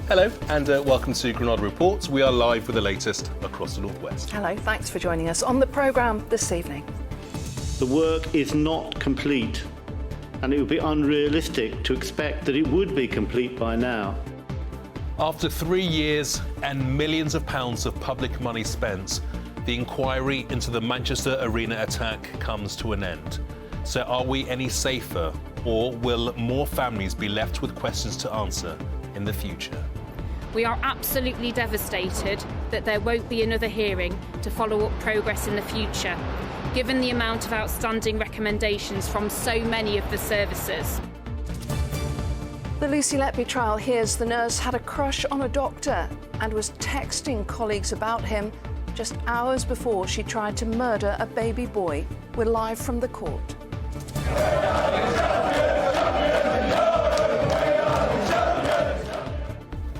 Hello and welcome to Granada Reports. We are live with the latest across the Northwest. Hello, thanks for joining us on the programme this evening. The work is not complete, and it would be unrealistic to expect that it would be complete by now. After 3 years and millions of pounds of public money spent, the inquiry into the Manchester Arena attack comes to an end. So are we any safer, or will more families be left with questions to answer in the future? We are absolutely devastated that there won't be another hearing to follow up progress in the future, given the amount of outstanding recommendations from so many of the services. The Lucy Letby trial hears the nurse had a crush on a doctor and was texting colleagues about him just hours before she tried to murder a baby boy. We're live from the court.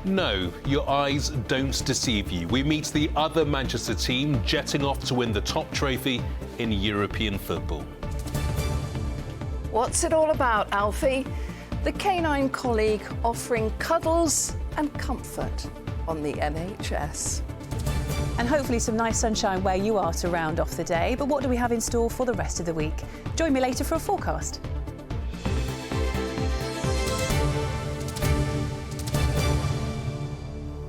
No, your eyes don't deceive you. We meet the other Manchester team jetting off to win the top trophy in European football. What's it all about, Alfie? The canine colleague offering cuddles and comfort on the NHS. And hopefully some nice sunshine where you are to round off the day. But what do we have in store for the rest of the week? Join me later for a forecast.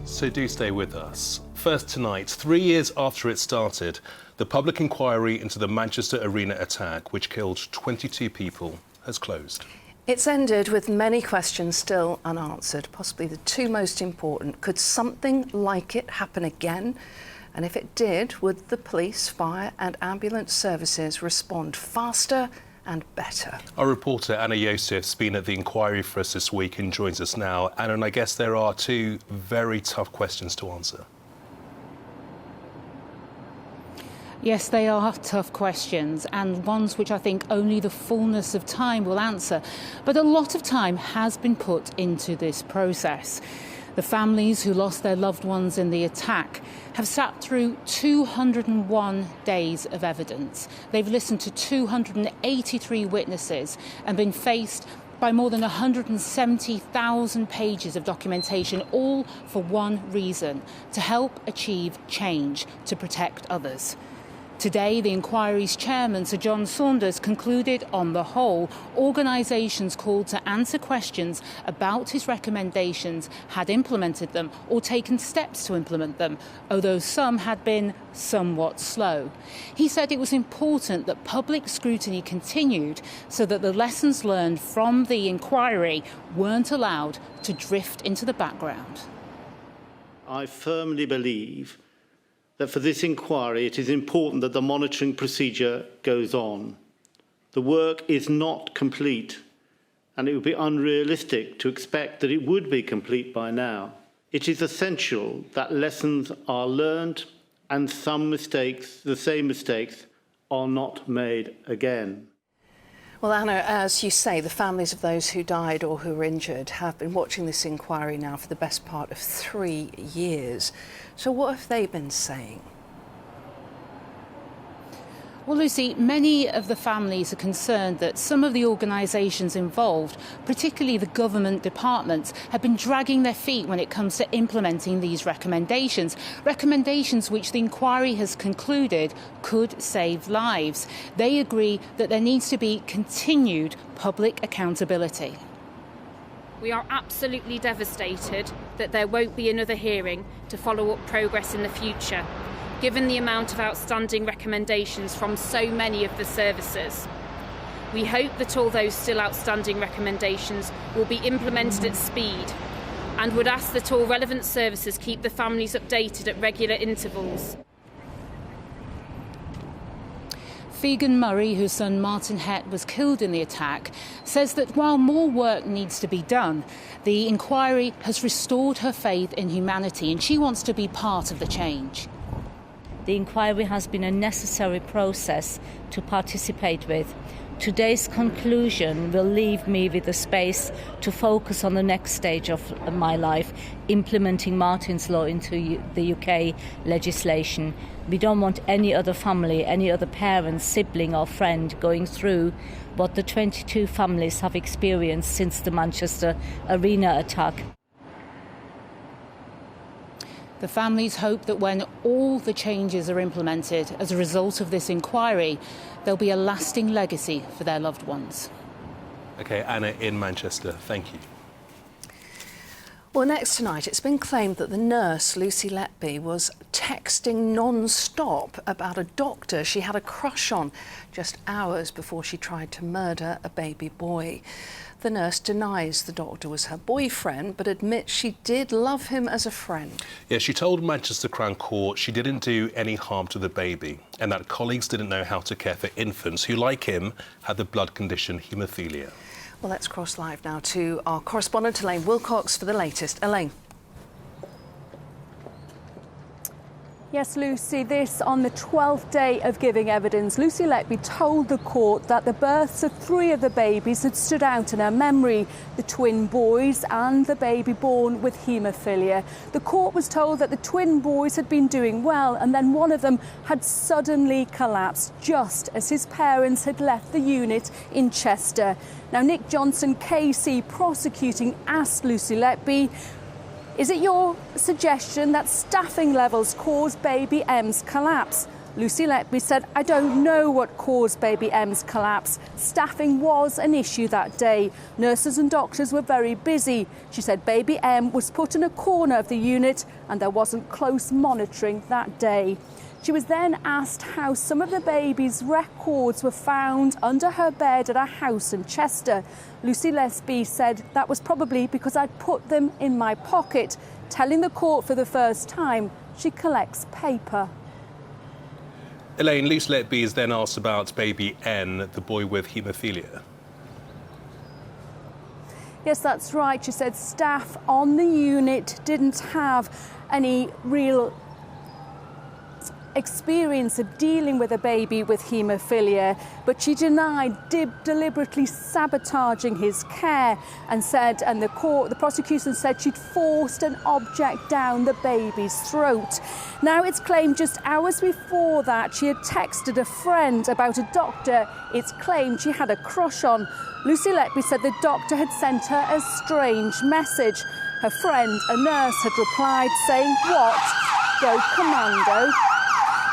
So do stay with us. First tonight, 3 years after it started, the public inquiry into the Manchester Arena attack, which killed 22 people, has closed. It's ended with many questions still unanswered, possibly the two most important. Could something like it happen again? And if it did, would the police, fire and ambulance services respond faster and better? Our reporter Anna Yosef's been at the inquiry for us this week and joins us now. Anna, and I guess there are two very tough questions to answer. Yes, they are tough questions and ones which I think only the fullness of time will answer. But a lot of time has been put into this process. The families who lost their loved ones in the attack have sat through 201 days of evidence. They've listened to 283 witnesses and been faced by more than 170,000 pages of documentation, all for one reason: to help achieve change, to protect others. Today, the inquiry's chairman, Sir John Saunders, concluded on the whole, organisations called to answer questions about his recommendations had implemented them or taken steps to implement them, although some had been somewhat slow. He said it was important that public scrutiny continued so that the lessons learned from the inquiry weren't allowed to drift into the background. I firmly believe that for this inquiry it is important that the monitoring procedure goes on. The work is not complete, and it would be unrealistic to expect that it would be complete by now. It is essential that lessons are learned and the same mistakes, are not made again. Well, Anna, as you say, the families of those who died or who were injured have been watching this inquiry now for the best part of 3 years. So what have they been saying? Well, Lucy, many of the families are concerned that some of the organisations involved, particularly the government departments, have been dragging their feet when it comes to implementing these recommendations. Recommendations which the inquiry has concluded could save lives. They agree that there needs to be continued public accountability. We are absolutely devastated that there won't be another hearing to follow up progress in the future, given the amount of outstanding recommendations from so many of the services. We hope that all those still outstanding recommendations will be implemented at speed, and would ask that all relevant services keep the families updated at regular intervals. Fegan Murray, whose son Martin Hett was killed in the attack, says that while more work needs to be done, the inquiry has restored her faith in humanity and she wants to be part of the change. The inquiry has been a necessary process to participate with. Today's conclusion will leave me with the space to focus on the next stage of my life, implementing Martin's Law into the UK legislation. We don't want any other family, any other parent, sibling or friend going through what the 22 families have experienced since the Manchester Arena attack. The families hope that when all the changes are implemented as a result of this inquiry, there'll be a lasting legacy for their loved ones. OK, Anna in Manchester, thank you. Well, next tonight, it's been claimed that the nurse, Lucy Letby, was texting non-stop about a doctor she had a crush on just hours before she tried to murder a baby boy. The nurse denies the doctor was her boyfriend, but admits she did love him as a friend. Yeah, she told Manchester Crown Court she didn't do any harm to the baby and that colleagues didn't know how to care for infants who, like him, had the blood condition haemophilia. Well, let's cross live now to our correspondent Elaine Wilcox for the latest. Elaine. Yes, Lucy, this on the 12th day of giving evidence. Lucy Letby told the court that the births of 3 of the babies had stood out in her memory, the twin boys and the baby born with haemophilia. The court was told that the twin boys had been doing well and then one of them had suddenly collapsed just as his parents had left the unit in Chester. Now, Nick Johnson, KC prosecuting, asked Lucy Letby, is it your suggestion that staffing levels caused baby M's collapse? Lucy Letby said, I don't know what caused baby M's collapse. Staffing was an issue that day. Nurses and doctors were very busy. She said baby M was put in a corner of the unit and there wasn't close monitoring that day. She was then asked how some of the baby's records were found under her bed at a house in Chester. Lucy Letby said that was probably because I'd put them in my pocket, telling the court for the first time she collects paper. Elaine, Lucy Letby is then asked about baby N, the boy with haemophilia. Yes, that's right. She said staff on the unit didn't have any real experience of dealing with a baby with haemophilia, but she denied deliberately sabotaging his care and said, and the prosecution said she'd forced an object down the baby's throat. Now, it's claimed just hours before that she had texted a friend about a doctor it's claimed she had a crush on. Lucy Letby said the doctor had sent her a strange message. Her friend, a nurse, had replied saying, "What? Go commando."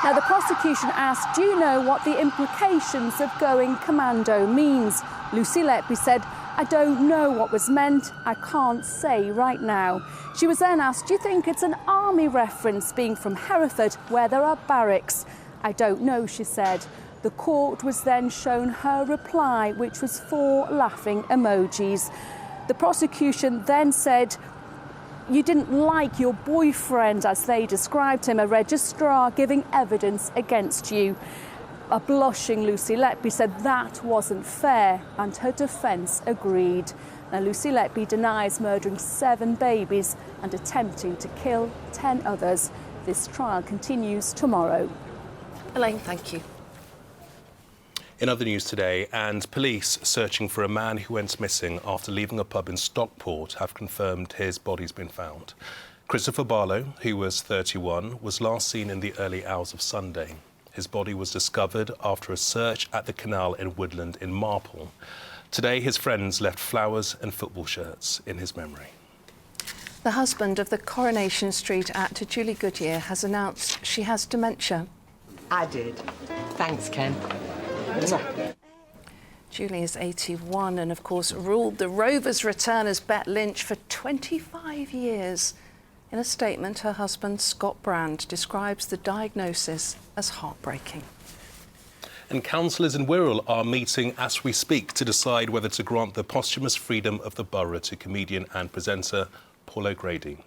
Now, the prosecution asked, do you know what the implications of going commando means? Lucy Letby said, I don't know what was meant. I can't say right now. She was then asked, do you think it's an army reference, being from Hereford, where there are barracks? I don't know, she said. The court was then shown her reply, which was 4 laughing emojis. The prosecution then said, you didn't like your boyfriend, as they described him, a registrar giving evidence against you. A blushing Lucy Letby said that wasn't fair, and her defence agreed. Now, Lucy Letby denies murdering 7 babies and attempting to kill 10 others. This trial continues tomorrow. Elaine, thank you. In other news today, and police searching for a man who went missing after leaving a pub in Stockport have confirmed his body's been found. Christopher Barlow, who was 31, was last seen in the early hours of Sunday. His body was discovered after a search at the canal in Woodland in Marple. Today, his friends left flowers and football shirts in his memory. The husband of the Coronation Street actor Julie Goodyear has announced she has dementia. I did. Thanks, Ken. Julie is 81 and, of course, ruled the Rovers' return as Bet Lynch for 25 years. In a statement, her husband, Scott Brand, describes the diagnosis as heartbreaking. And councillors in Wirral are meeting as we speak to decide whether to grant the posthumous freedom of the borough to comedian and presenter Paul O'Grady.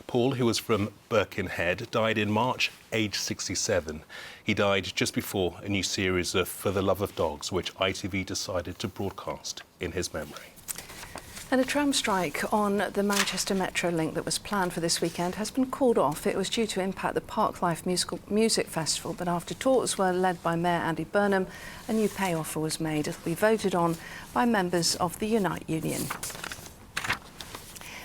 Paul, who was from Birkenhead, died in March, aged 67. He died just before a new series of For the Love of Dogs, which ITV decided to broadcast in his memory. And a tram strike on the Manchester Metro link that was planned for this weekend has been called off. It was due to impact the Parklife Music Festival, but after talks were led by Mayor Andy Burnham, a new pay offer was made. It will be voted on by members of the Unite Union.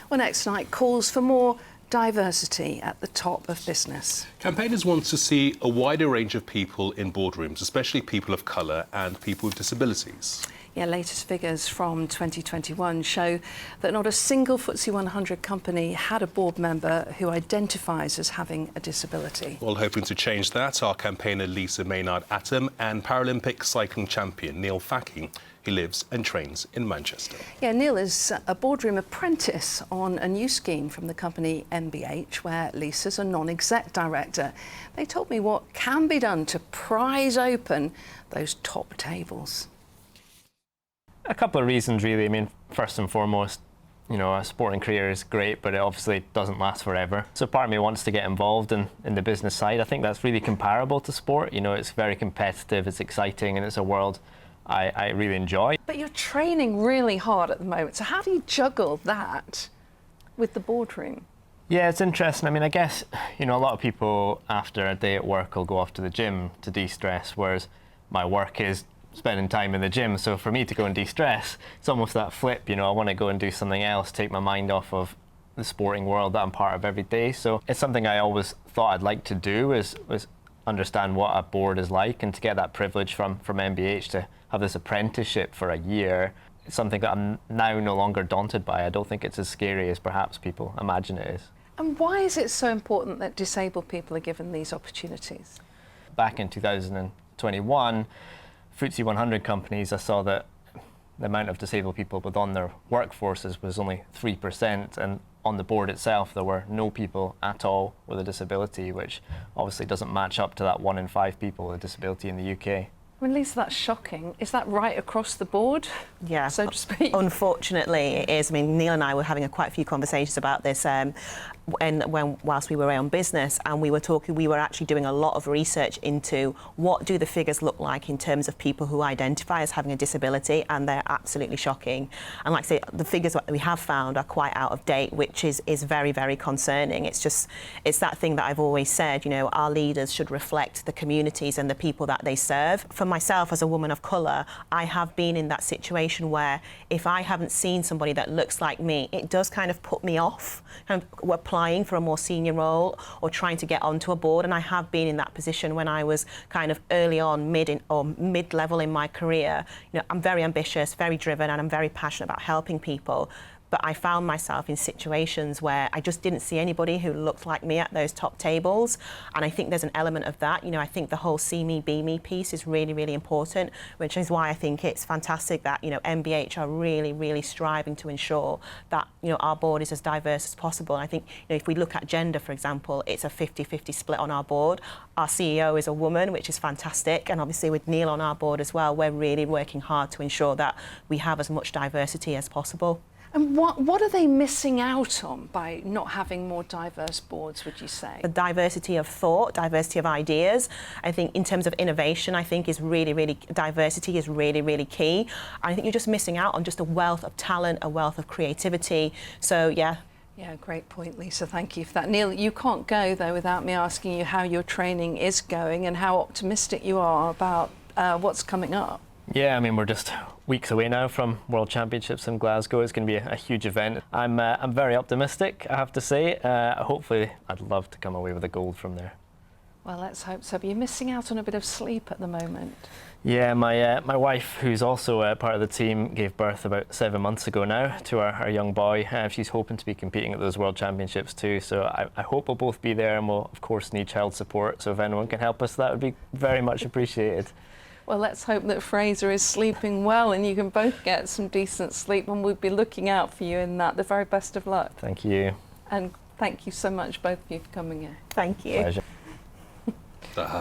Well, next night, calls for more diversity at the top of business. Campaigners want to see a wider range of people in boardrooms, especially people of colour and people with disabilities. Yeah, latest figures from 2021 show that not a single FTSE 100 company had a board member who identifies as having a disability. Well, hoping to change that, our campaigner Lisa Maynard-Atom and Paralympic cycling champion Neil Facking, who lives and trains in Manchester. Yeah, Neil is a boardroom apprentice on a new scheme from the company MBH, where Lisa's a non-exec director. They told me what can be done to prise open those top tables. A couple of reasons, really. I mean, first and foremost, you know, a sporting career is great, but it obviously doesn't last forever. So part of me wants to get involved in the business side. I think that's really comparable to sport. You know, it's very competitive, it's exciting, and it's a world I really enjoy. But you're training really hard at the moment, so how do you juggle that with the boardroom? Yeah, it's interesting. I mean, I guess, you know, a lot of people after a day at work will go off to the gym to de-stress, whereas my work is spending time in the gym. So for me to go and de-stress, it's almost that flip, you know, I want to go and do something else, take my mind off of the sporting world that I'm part of every day. So it's something I always thought I'd like to do, was understand what a board is like, and to get that privilege from MBH to have this apprenticeship for a year. It's something that I'm now no longer daunted by. I don't think it's as scary as perhaps people imagine it is. And why is it so important that disabled people are given these opportunities? Back in 2021, FTSE 100 companies, I saw that the amount of disabled people within their workforces was only 3%, and on the board itself there were no people at all with a disability, which obviously doesn't match up to that 1 in 5 people with a disability in the UK. I mean, Lisa, that's shocking. Is that right across the board? Yeah, so to speak. Unfortunately, it is. I mean, Neil and I were having quite a few conversations about this whilst we were on business, and we were actually doing a lot of research into what do the figures look like in terms of people who identify as having a disability, and they're absolutely shocking. And like I say, the figures that we have found are quite out of date, which is very, very concerning. It's that thing that I've always said, you know, our leaders should reflect the communities and the people that they serve. For myself as a woman of colour, I have been in that situation where if I haven't seen somebody that looks like me, it does kind of put me off kind of applying for a more senior role or trying to get onto a board. And I have been in that position when I was kind of early on, mid-level in my career. You know, I'm very ambitious, very driven, and I'm very passionate about helping people. But I found myself in situations where I just didn't see anybody who looked like me at those top tables. And I think there's an element of that. You know, I think the whole see me, be me piece is really, really important, which is why I think it's fantastic that, you know, MBH are really, really striving to ensure that, you know, our board is as diverse as possible. And I think, you know, if we look at gender, for example, it's a 50-50 split on our board. Our CEO is a woman, which is fantastic. And obviously with Neil on our board as well, we're really working hard to ensure that we have as much diversity as possible. And what are they missing out on by not having more diverse boards, would you say? The diversity of thought, diversity of ideas. I think in terms of innovation, I think diversity is really, really key. I think you're just missing out on just a wealth of talent, a wealth of creativity. So, yeah. Yeah, great point, Lisa. Thank you for that. Neil, you can't go, though, without me asking you how your training is going and how optimistic you are about what's coming up. Yeah, I mean, we're just weeks away now from World Championships in Glasgow. It's going to be a huge event. I'm very optimistic, I have to say. Hopefully, I'd love to come away with a gold from there. Well, let's hope so. But you're missing out on a bit of sleep at the moment. Yeah, my wife, who's also part of the team, gave birth about 7 months ago now to our young boy. She's hoping to be competing at those World Championships too. So I hope we'll both be there, and we'll, of course, need child support. So if anyone can help us, that would be very much appreciated. Well, let's hope that Fraser is sleeping well and you can both get some decent sleep, and we'll be looking out for you in that. The very best of luck. Thank you. And thank you so much, both of you, for coming in. Thank you. Pleasure.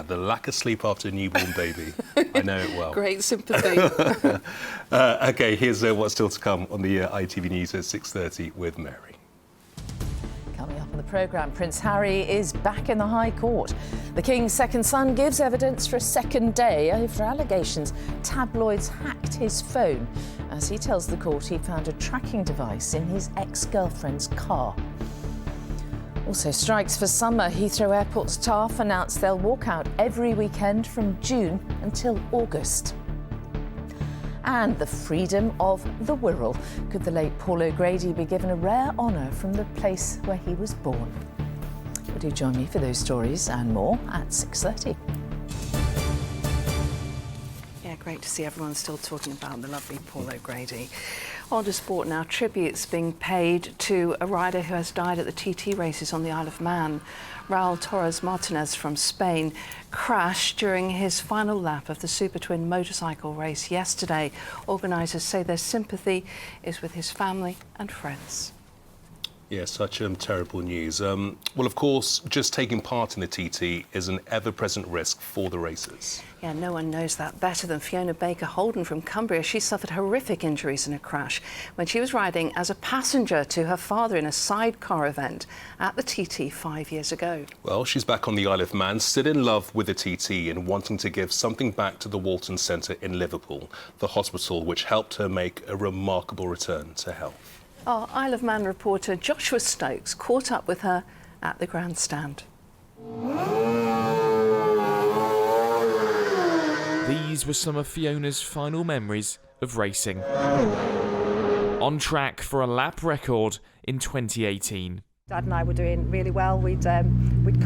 The lack of sleep after a newborn baby. I know it well. Great sympathy. OK, here's what's still to come on the ITV News at 6:30 with Mary. Coming up on the programme, Prince Harry is back in the High Court. The King's second son gives evidence for a second day over allegations tabloids hacked his phone, as he tells the court he found a tracking device in his ex-girlfriend's car. Also, strikes for summer. Heathrow Airport's staff announced they'll walk out every weekend from June until August. And the freedom of the Wirral. Could the late Paul O'Grady be given a rare honour from the place where he was born? Do join me for those stories and more at 6:30. Yeah, great. Great to see everyone still talking about the lovely Paul O'Grady. On to sport now. Tributes being paid to a rider who has died at the TT races on the Isle of Man. Raul Torres Martinez from Spain crashed during his final lap of the Super Twin motorcycle race yesterday. Organisers say their sympathy is with his family and friends. Yeah, such terrible news. Well, of course, just taking part in the TT is an ever-present risk for the racers. Yeah, no one knows that better than Fiona Baker-Holden from Cumbria. She suffered horrific injuries in a crash when she was riding as a passenger to her father in a sidecar event at the TT 5 years ago. Well, she's back on the Isle of Man, still in love with the TT and wanting to give something back to the Walton Centre in Liverpool, the hospital which helped her make a remarkable return to health. Our Isle of Man reporter Joshua Stokes caught up with her at the grandstand. These were some of Fiona's final memories of racing. On track for a lap record in 2018. Dad and I were doing really well. We'd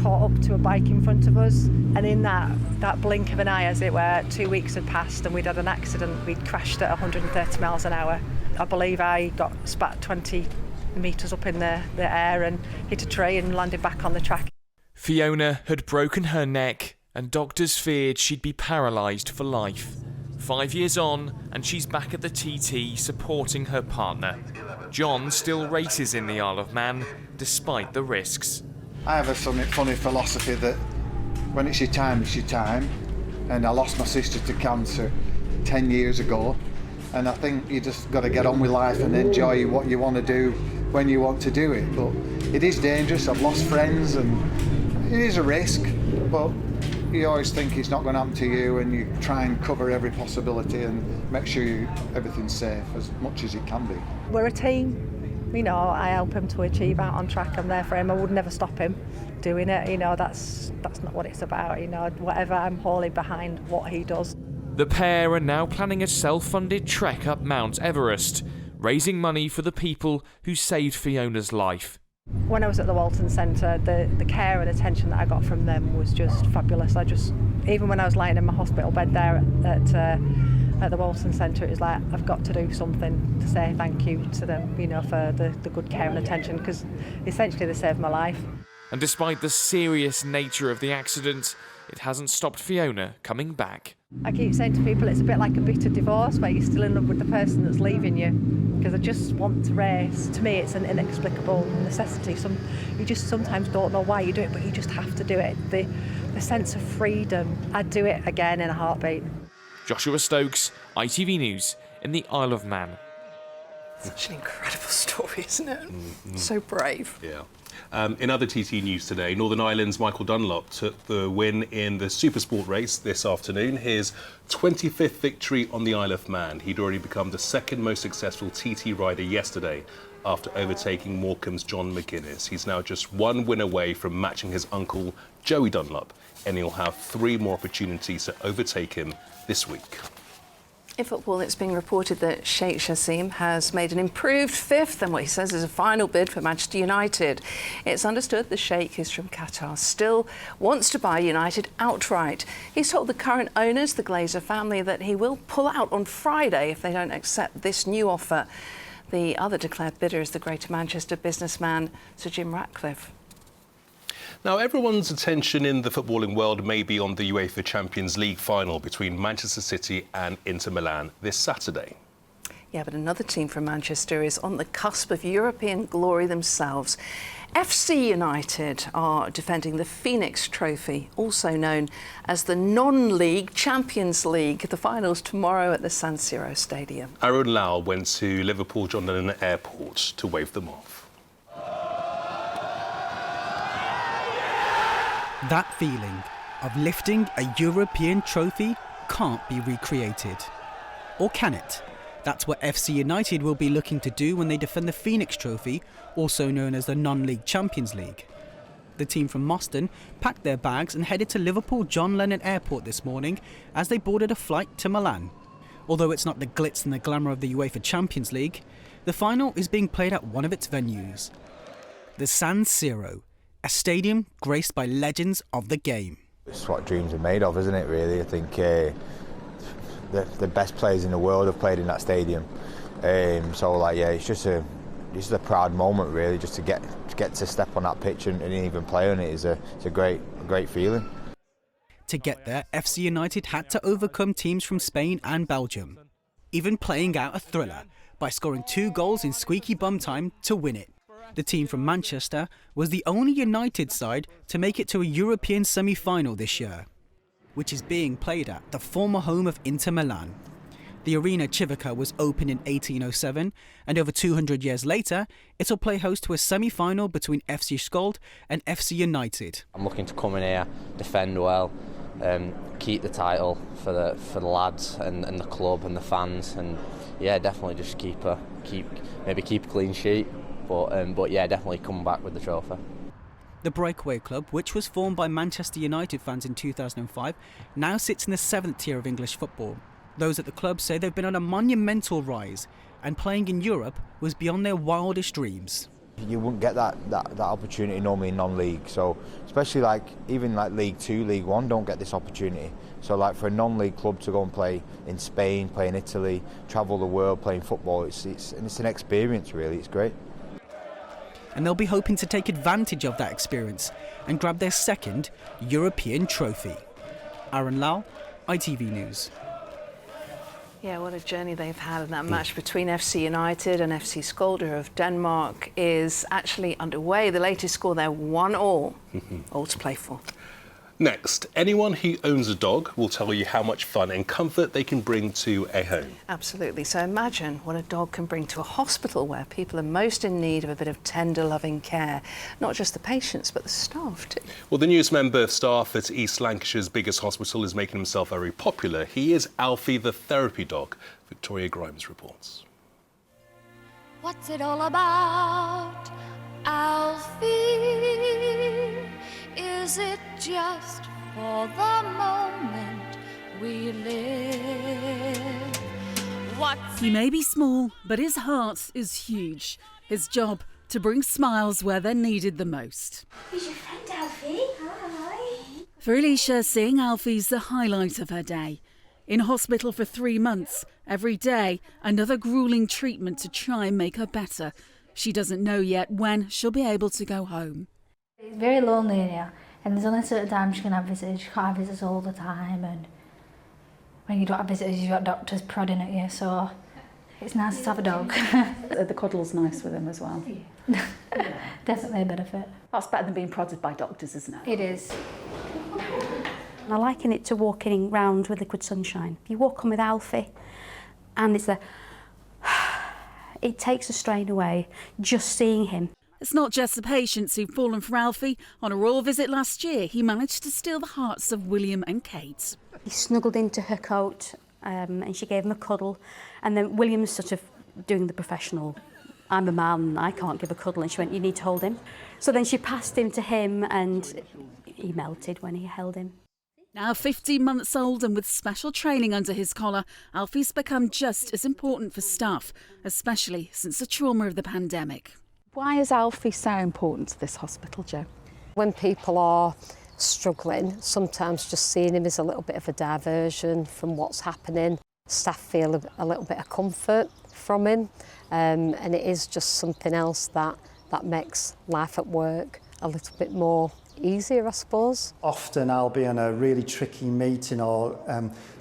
caught up to a bike in front of us, and in that blink of an eye, as it were, 2 weeks had passed and we'd had an accident. We'd crashed at 130 miles an hour. I believe I got spat 20 metres up in the air and hit a tree and landed back on the track. Fiona had broken her neck and doctors feared she'd be paralysed for life. 5 years on and she's back at the TT supporting her partner. John still races in the Isle of Man despite the risks. I have a funny philosophy that when it's your time, it's your time. And I lost my sister to cancer 10 years ago. And I think you just got to get on with life and enjoy what you want to do when you want to do it. But it is dangerous. I've lost friends and it is a risk. But you always think it's not going to happen to you and you try and cover every possibility and make sure everything's safe as much as it can be. We're a team. You know, I help him to achieve out on track. I'm there for him. I would never stop him doing it. You know, that's not what it's about. You know, whatever, I'm wholly behind what he does. The pair are now planning a self-funded trek up Mount Everest, raising money for the people who saved Fiona's life. When I was at the Walton Centre, the care and attention that I got from them was just fabulous. Even when I was lying in my hospital bed there at the Walton Centre, it was like, I've got to do something to say thank you to them, you know, for the good care and attention, because essentially they saved my life. And despite the serious nature of the accident, it hasn't stopped Fiona coming back. I keep saying to people it's a bit like a bitter divorce where you're still in love with the person that's leaving you, because I just want to race. To me, it's an inexplicable necessity. You just sometimes don't know why you do it, but you just have to do it. The sense of freedom, I'd do it again in a heartbeat. Joshua Stokes, ITV News in the Isle of Man. Such an incredible story, isn't it? So brave. Yeah. In other TT news today, Northern Ireland's Michael Dunlop took the win in the Supersport race this afternoon, his 25th victory on the Isle of Man. He'd already become the second most successful TT rider yesterday after overtaking Morecambe's John McGuinness. He's now just one win away from matching his uncle, Joey Dunlop, and he'll have 3 more opportunities to overtake him this week. In football, it's being reported that Sheikh Jassim has made an improved 5th and what he says is a final bid for Manchester United. It's understood the Sheikh, who's from Qatar, still wants to buy United outright. He's told the current owners, the Glazer family, that he will pull out on Friday if they don't accept this new offer. The other declared bidder is the Greater Manchester businessman Sir Jim Ratcliffe. Now, everyone's attention in the footballing world may be on the UEFA Champions League final between Manchester City and Inter Milan this Saturday. Yeah, but another team from Manchester is on the cusp of European glory themselves. FC United are defending the Phoenix Trophy, also known as the non-league Champions League. The finals tomorrow at the San Siro Stadium. Aaron Lau went to Liverpool John Lennon Airport to wave them off. That feeling of lifting a European trophy can't be recreated. Or can it? That's what FC United will be looking to do when they defend the Phoenix Trophy, also known as the non-league Champions League. The team from Moston packed their bags and headed to Liverpool John Lennon Airport this morning as they boarded a flight to Milan. Although it's not the glitz and the glamour of the UEFA Champions League, the final is being played at one of its venues, the San Siro, a stadium graced by legends of the game. It's what dreams are made of, isn't it, really? I think the best players in the world have played in that stadium. So like, yeah, it's just a proud moment really, just to get to step on that pitch and even play on it it's a great feeling. To get there, FC United had to overcome teams from Spain and Belgium, even playing out a thriller by scoring 2 goals in squeaky bum time to win it. The team from Manchester was the only United side to make it to a European semi-final this year, which is being played at the former home of Inter Milan. The Arena Civica was opened in 1807, and over 200 years later, it'll play host to a semi-final between FC Skjold and FC United. I'm looking to come in here, defend well, keep the title for the lads and the club and the fans, and yeah, definitely just keep a clean sheet, but yeah, definitely come back with the trophy. The Breakaway Club, which was formed by Manchester United fans in 2005, now sits in the 7th tier of English football. Those at the club say they've been on a monumental rise, and playing in Europe was beyond their wildest dreams. You wouldn't get that opportunity normally in non-league, so especially even League 2, League 1 don't get this opportunity. So like for a non-league club to go and play in Spain, play in Italy, travel the world playing football, it's an experience really, it's great. And they'll be hoping to take advantage of that experience and grab their second European trophy. Aaron Lal, ITV News. Yeah, what a journey they've had, and that match between FC United and FC Skjold of Denmark is actually underway. The latest score there, 1-1, all to play for. Next, anyone who owns a dog will tell you how much fun and comfort they can bring to a home. Absolutely. So imagine what a dog can bring to a hospital where people are most in need of a bit of tender, loving care. Not just the patients, but the staff too. Well, the newest member of staff at East Lancashire's biggest hospital is making himself very popular. He is Alfie the therapy dog. Victoria Grimes reports. What's it all about, Alfie? Is it just for the moment we live? He may be small, but his heart is huge. His job, to bring smiles where they're needed the most. Who's your friend, Alfie? Hi. For Alicia, seeing Alfie's the highlight of her day. In hospital for 3 months, every day, another gruelling treatment to try and make her better. She doesn't know yet when she'll be able to go home. It's very lonely in here, and there's only certain times you can have visitors. You can't have visitors all the time, and when you don't have visitors, you've got doctors prodding at you, so it's nice to have a dog. The cuddle's nice with him as well. Definitely a benefit. That's better than being prodded by doctors, isn't it? It is. I liken it to walking round with liquid sunshine. If you walk on with Alfie, and it takes the strain away, just seeing him. It's not just the patients who've fallen for Alfie. On a royal visit last year, he managed to steal the hearts of William and Kate. He snuggled into her coat and she gave him a cuddle. And then William's sort of doing the professional, I'm a man, I can't give a cuddle. And she went, you need to hold him. So then she passed him to him and he melted when he held him. Now 15 months old and with special training under his collar, Alfie's become just as important for staff, especially since the trauma of the pandemic. Why is Alfie so important to this hospital, Jo? When people are struggling, sometimes just seeing him is a little bit of a diversion from what's happening. Staff feel a little bit of comfort from him, and it is just something else that makes life at work a little bit more easier, I suppose. Often I'll be in a really tricky meeting or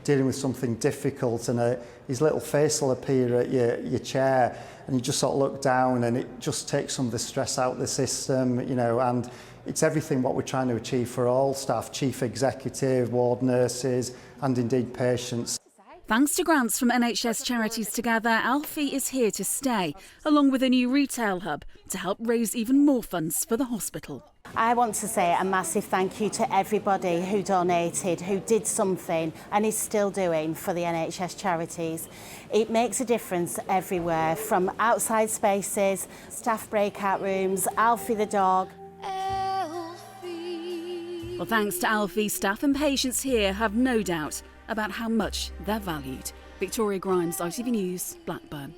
dealing with something difficult, and his little face will appear at your chair, and you just sort of look down, and it just takes some of the stress out of the system, you know, and it's everything what we're trying to achieve for all staff, chief executive, ward nurses, and indeed patients. Thanks to grants from NHS Charities Together, Alfie is here to stay, along with a new retail hub to help raise even more funds for the hospital. I want to say a massive thank you to everybody who donated, who did something and is still doing for the NHS charities. It makes a difference everywhere, from outside spaces, staff breakout rooms, Alfie the dog. Well, thanks to Alfie, staff and patients here have no doubt about how much they're valued. Victoria Grimes, ITV News, Blackburn.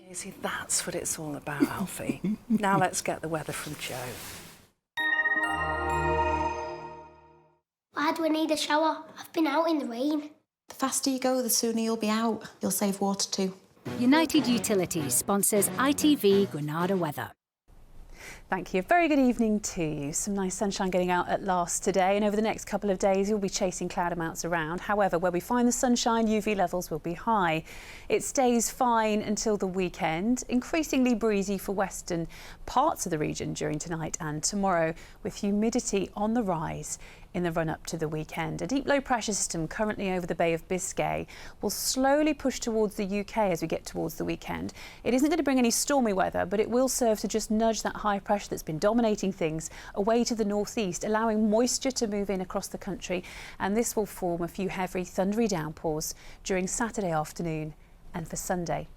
You see, that's what it's all about, Alfie. Now let's get the weather from Jo. Why do I need a shower? I've been out in the rain. The faster you go, the sooner you'll be out. You'll save water too. United Utilities sponsors ITV Granada weather. Thank you. Very good evening to you. Some nice sunshine getting out at last today, and over the next couple of days you'll be chasing cloud amounts around. However, where we find the sunshine, UV levels will be high. It stays fine until the weekend, increasingly breezy for western parts of the region during tonight and tomorrow, with humidity on the rise in the run-up to the weekend. A deep low-pressure system currently over the Bay of Biscay will slowly push towards the UK as we get towards the weekend. It isn't going to bring any stormy weather, but it will serve to just nudge that high pressure that's been dominating things away to the northeast, allowing moisture to move in across the country, and this will form a few heavy, thundery downpours during Saturday afternoon and for Sunday.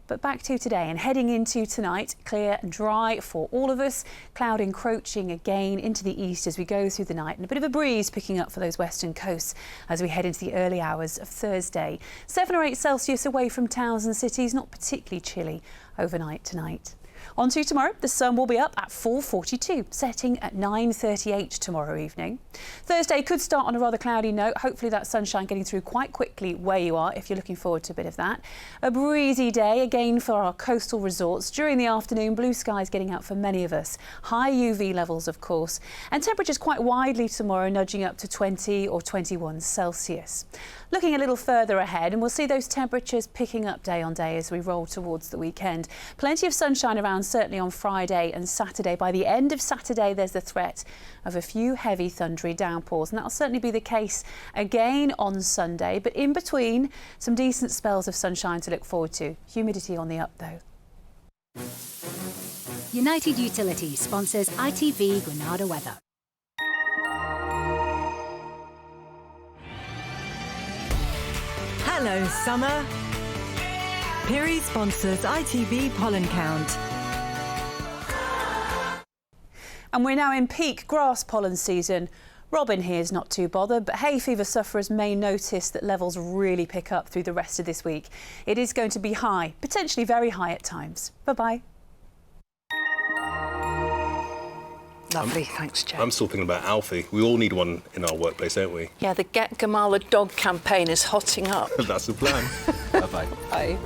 But back to today and heading into tonight, clear and dry for all of us. Cloud encroaching again into the east as we go through the night, and a bit of a breeze picking up for those western coasts as we head into the early hours of Thursday. 7 or 8 Celsius away from towns and cities, not particularly chilly overnight tonight. On to tomorrow, the sun will be up at 4:42, setting at 9:38 tomorrow evening. Thursday could start on a rather cloudy note. Hopefully that sunshine getting through quite quickly where you are if you're looking forward to a bit of that. A breezy day again for our coastal resorts. During the afternoon, blue skies getting out for many of us. High UV levels, of course, and temperatures quite widely tomorrow, nudging up to 20 or 21 Celsius. Looking a little further ahead, and we'll see those temperatures picking up day on day as we roll towards the weekend. Plenty of sunshine around, certainly on Friday and Saturday. By the end of Saturday, there's the threat of a few heavy thundery downpours, and that'll certainly be the case again on Sunday. But in between, some decent spells of sunshine to look forward to. Humidity on the up, though. United Utilities sponsors ITV Granada weather. Hello, summer. Piri sponsors ITV pollen count. And we're now in peak grass pollen season. Robin here is not too bothered, but hay fever sufferers may notice that levels really pick up through the rest of this week. It is going to be high, potentially very high at times. Bye-bye. Lovely, thanks, Joe. I'm still thinking about Alfie. We all need one in our workplace, don't we? Yeah, the Get Gamal a Dog campaign is hotting up. That's the plan. Bye-bye. Bye.